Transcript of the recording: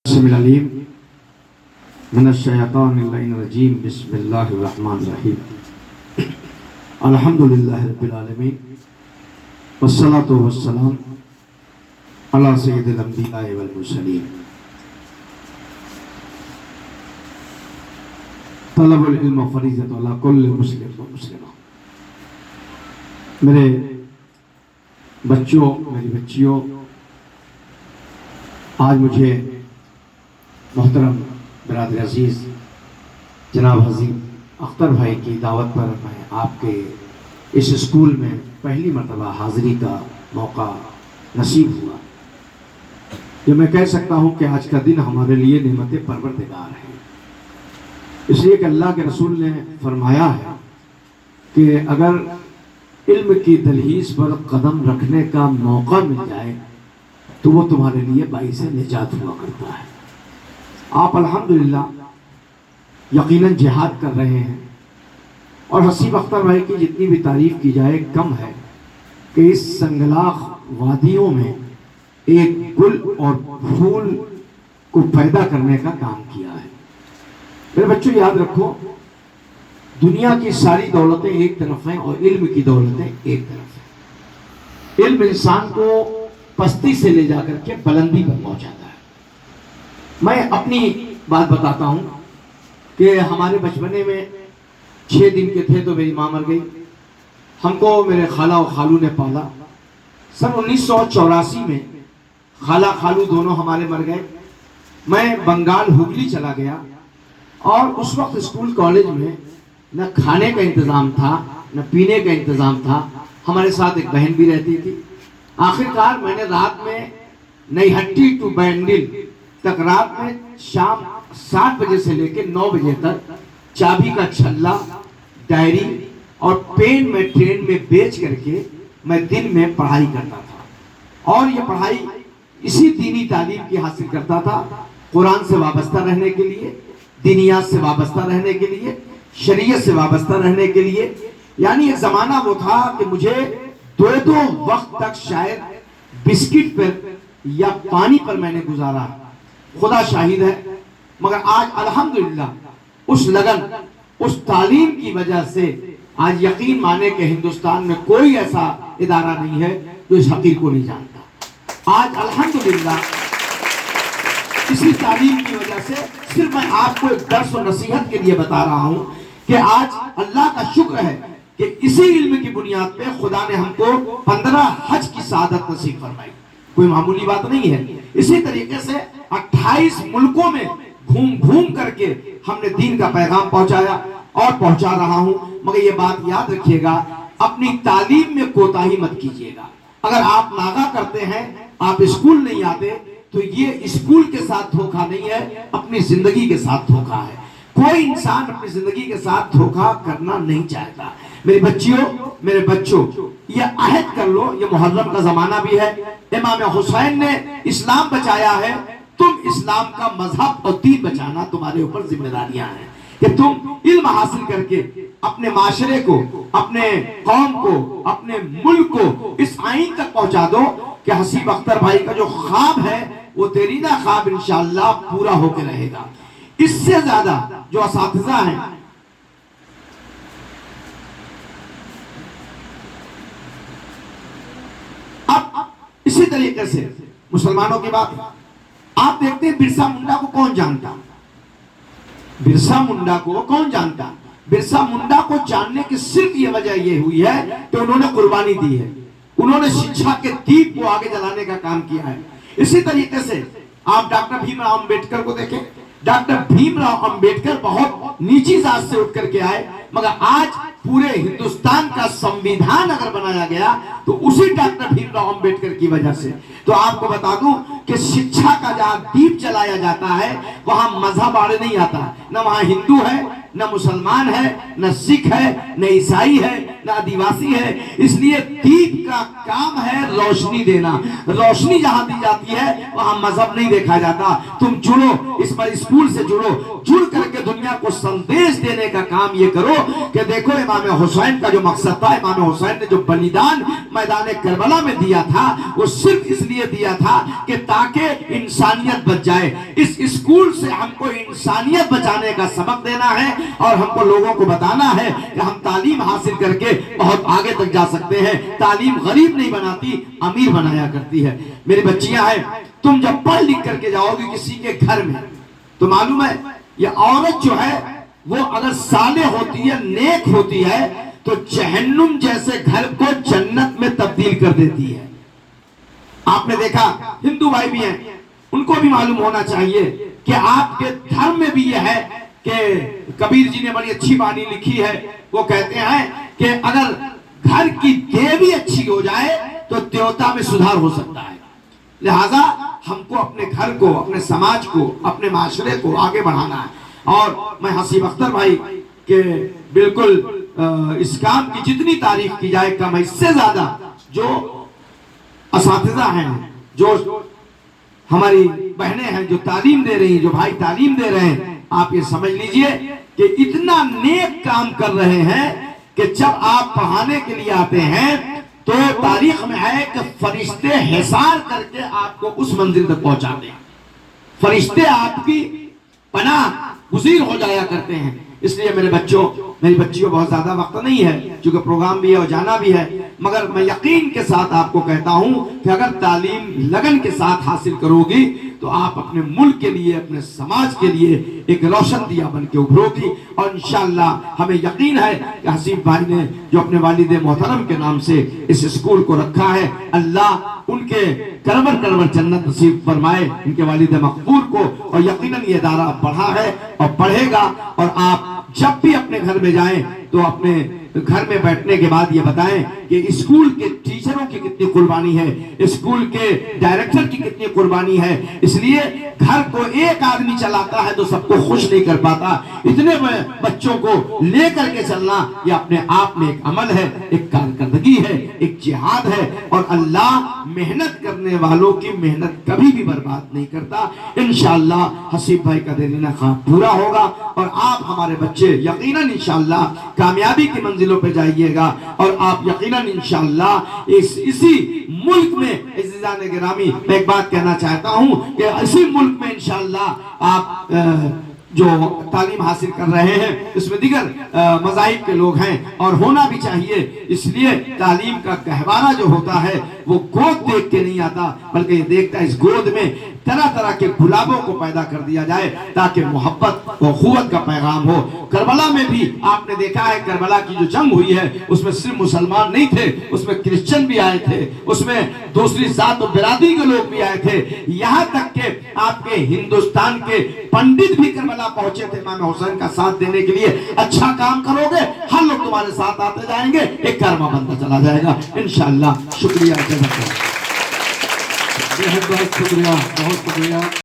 بسم العلیم من الشیطان اللعین الرجیم بسم اللہ الرحمن الرحیم الحمدللہ رب العالمین والصلاة والسلام علی سید الانبیاء والمرسلین طلب العلم فریضۃ علی کل مسلم و مسلمہ۔ میرے بچوں، میری بچیوں، آج مجھے محترم برادر عزیز جناب حزین اختر بھائی کی دعوت پر میں آپ کے اس اسکول میں پہلی مرتبہ حاضری کا موقع نصیب ہوا۔ یہ میں کہہ سکتا ہوں کہ آج کا دن ہمارے لیے نعمت پروردگار ہے، اس لیے کہ اللہ کے رسول نے فرمایا ہے کہ اگر علم کی دہلیز پر قدم رکھنے کا موقع مل جائے تو وہ تمہارے لیے باعث نجات ہوا کرتا ہے۔ آپ الحمدللہ یقیناً جہاد کر رہے ہیں، اور حسیب اختر بھائی کی جتنی بھی تعریف کی جائے کم ہے کہ اس سنگلاخ وادیوں میں ایک گل اور پھول کو پیدا کرنے کا کام کیا ہے۔ میرے بچوں یاد رکھو، دنیا کی ساری دولتیں ایک طرف ہیں اور علم کی دولتیں ایک طرف ہیں۔ علم انسان کو پستی سے لے جا کر کے بلندی پر پہنچاتا ہے۔ میں اپنی بات بتاتا ہوں کہ ہمارے بچپنے میں 6 دن کے تھے تو میری ماں مر گئی، ہم کو میرے خالہ و خالو نے پالا۔ سن 1984 میں خالہ خالو دونوں ہمارے مر گئے، میں بنگال ہگلی چلا گیا، اور اس وقت اسکول کالج میں نہ کھانے کا انتظام تھا نہ پینے کا انتظام تھا۔ ہمارے ساتھ ایک بہن بھی رہتی تھی۔ آخر کار میں نے رات میں نئی ہٹی ٹو بینڈل تک، رات میں شام 7 بجے سے لے کے 9 بجے تک چابی کا چھلا، ڈائری اور پین میں ٹرین میں بیچ کر کے میں دن میں پڑھائی کرتا تھا، اور یہ پڑھائی اسی دینی تعلیم کی حاصل کرتا تھا، قرآن سے وابستہ رہنے کے لیے، دینیات سے وابستہ رہنے کے لیے، شریعت سے وابستہ رہنے کے لیے۔ یعنی ایک زمانہ وہ تھا کہ مجھے 2 وقت تک شاید بسکٹ پر یا پانی پر میں نے گزارا، خدا شاہد ہے۔ مگر آج الحمدللہ اس لگن، اس تعلیم کی وجہ سے آج یقین مانے کہ ہندوستان میں کوئی ایسا ادارہ نہیں ہے جو اس حقیق کو نہیں جانتا۔ آج الحمدللہ اسی تعلیم کی وجہ سے صرف میں آپ کو ایک درس و نصیحت کے لیے بتا رہا ہوں کہ آج اللہ کا شکر ہے کہ اسی علم کی بنیاد پہ خدا نے ہم کو 15 حج کی سعادت نصیب فرمائی۔ کوئی معمولی بات نہیں ہے۔ اسی طریقے سے 28 ملکوں میں گھوم گھوم کر کے ہم نے دین کا پیغام پہنچایا اور پہنچا رہا ہوں۔ مگر یہ بات یاد رکھیے گا، اپنی تعلیم میں کوتاہی مت کیجیے گا۔ اگر آپ ناغہ کرتے ہیں، آپ اسکول نہیں آتے، تو یہ اسکول کے ساتھ دھوکہ نہیں ہے، اپنی زندگی کے ساتھ دھوکہ ہے۔ کوئی انسان اپنی زندگی کے ساتھ دھوکہ کرنا نہیں چاہتا۔ میری بچیوں، میرے بچوں، یہ عہد کر لو، یہ محرم کا زمانہ بھی ہے، امام حسین نے اسلام بچایا ہے، تم اسلام کا مذہب اور دین بچانا تمہارے اوپر ذمہ داریاں ہیں کہ تم علم حاصل کر کے اپنے معاشرے کو، اپنے قوم کو، اپنے ملک کو اس آئین تک پہنچا دو کہ حسیب اختر بھائی کا جو خواب ہے وہ تیری نہ خواب انشاءاللہ پورا ہو کے رہے گا۔ اس سے زیادہ جو اساتذہ ہیں، اب اسی طریقے سے مسلمانوں کی بات، آپ دیکھتے ہیں برسا منڈا کو کون جانتا؟ برسا منڈا کو کون جانتا؟ برسا منڈا کو جاننے کی صرف یہ وجہ یہ ہوئی ہے کہ انہوں نے قربانی دی ہے، انہوں نے شکشا کے دیپ کو آگے جلانے کا کام کیا ہے۔ اسی طریقے سے آپ ڈاکٹر بھیم راؤ امبیڈکر کو دیکھیں، ڈاکٹر بھیم راؤ امبیڈکر بہت نیچی ذات سے اٹھ کر کے آئے، مگر آج پورے ہندوستان کا سمویدھان اگر بنایا گیا تو اسی ڈاکٹر بھیم راؤ امبیڈکر کی وجہ سے۔ تو آپ کو بتا دوں کہ شکشا کا جہاں دیپ جلایا جاتا ہے وہاں مذہب آڑے نہیں آتا، نہ وہاں ہندو ہے، نہ مسلمان ہے، نہ سکھ ہے، نہ عیسائی ہے، نہ آدیواسی ہے۔ اس لیے دیپ کا کام ہے روشنی دینا، روشنی جہاں دی جاتی ہے وہاں مذہب نہیں دیکھا جاتا۔ تم جڑو، اس پر اسکول سے جڑو، جڑ کر کے دنیا کو سندیش دینے کا کام یہ کرو کہ دیکھو امام حسین کا جو مقصد تھا، امام حسین نے جو بلیدان میدان کربلا میں دیا تھا وہ صرف اس لیے دیا تھا کہ تاکہ انسانیت بچ جائے. اس اسکول سے ہم کو انسانیت بچانے کا سبق دینا ہے اور ہم کو لوگوں کو بتانا ہے کہ ہم تعلیم حاصل کر کے بہت آگے تک جا سکتے ہیں. تعلیم غریب نہیں بناتی، امیر بنایا کرتی ہے. میری بچیاں ہیں، تم جب پڑھ لکھ کر کے جاؤ گی کسی کے گھر میں تو معلوم ہے یہ عورت جو ہے وہ اگر صالح ہوتی ہے، نیک ہوتی ہے تو جہنم جیسے گھر کو جنت میں تبدیل کر دیتی ہے. آپ نے دیکھا ہندو بھائی بھی ہیں، ان کو بھی معلوم ہونا چاہیے کہ آپ کے دھرم میں بھی یہ ہے کہ کبیر جی نے بڑی اچھی بانی لکھی ہے. وہ کہتے ہیں کہ اگر گھر کی دیوی اچھی ہو جائے تو دیوتا میں سدھار ہو سکتا ہے. لہذا ہم کو اپنے گھر کو، اپنے سماج کو، اپنے معاشرے کو آگے بڑھانا ہے. اور میں حسیب اختر بھائی کہ بالکل اس کام کی جتنی تعریف کی جائے کم ہے. اس سے زیادہ جو اساتذہ ہیں، جو ہماری بہنیں ہیں جو تعلیم دے رہی ہیں، جو بھائی تعلیم دے رہے ہیں، آپ یہ سمجھ لیجئے کہ اتنا نیک کام کر رہے ہیں کہ جب آپ پڑھانے کے لیے آتے ہیں تو تاریخ میں ہے کہ فرشتے حصار کر کے آپ کو اس منزل تک پہنچاتے ہیں. فرشتے آپ کی پناہ گزیر ہو جایا کرتے ہیں. اس لیے میرے بچوں، میری بچیوں بہت زیادہ وقت نہیں ہے چونکہ پروگرام بھی ہے اور جانا بھی ہے، مگر میں یقین کے ساتھ آپ کو کہتا ہوں کہ اگر تعلیم لگن کے ساتھ حاصل کرو گی تو آپ اپنے ملک کے لیے، اپنے سماج کے لیے ایک روشن دیا بن کے ابھرو گی. اور انشاءاللہ ہمیں یقین ہے کہ حسیب بھائی نے جو اپنے والد محترم کے نام سے اس اسکول کو رکھا ہے، اللہ ان کے کرور کرور جنت نصیب فرمائے ان کے والد مقبول کو. اور یقیناً یہ ادارہ بڑھا ہے اور بڑھے گا. اور آپ جب بھی اپنے گھر میں جائیں تو اپنے گھر میں بیٹھنے کے بعد یہ بتائیں کہ اسکول کے ٹیچروں کی کتنی قربانی ہے، اسکول کے ڈائریکٹر کی کتنی قربانی ہے. اس لیے گھر کو ایک آدمی چلاتا ہے تو سب کو خوش نہیں کر پاتا. اتنے بچوں کو لے کر کے چلنا یہ اپنے آپ میں ایک عمل ہے، ایک کارکردگی ہے، ایک جہاد ہے. اور اللہ محنت کرنے والوں کی محنت کبھی بھی برباد نہیں کرتا. انشاءاللہ حسیب بھائی کا دیرینہ خواب پورا ہوگا اور آپ ہمارے بچے یقیناً انشاءاللہ کامیابی کی منزلوں پہ جائیے گا. اور آپ یقیناً انشاءاللہ اسی ملک میں عزیزان گرامی میں ایک بات کہنا چاہتا ہوں کہ اسی ملک میں انشاءاللہ آپ جو تعلیم حاصل کر رہے ہیں اس میں دیگر مذاہب کے لوگ ہیں اور ہونا بھی چاہیے. اس لیے تعلیم کا گہوارہ جو ہوتا ہے وہ گود دیکھ کے نہیں آتا بلکہ یہ دیکھتا ہے اس گود میں طرح طرح کے گلابوں کو پیدا کر دیا جائے تاکہ محبت و اخوت کا پیغام ہو. کربلا میں بھی آپ نے دیکھا ہے کربلا کی جو جنگ ہوئی ہے اس میں صرف مسلمان نہیں تھے، اس میں کرسچن بھی آئے تھے، اس میں دوسری ذات و برادری کے لوگ بھی آئے تھے، یہاں تک کہ آپ کے ہندوستان کے پنڈت بھی کربلا پہنچے تھے امام حسین کا ساتھ دینے کے لیے. اچھا کام کرو گے ہر لوگ تمہارے ساتھ آتے جائیں گے، ایک کارواں بنتا چلا جائے گا انشاءاللہ. شکریہ، بہت شکریہ، بہت شکریہ.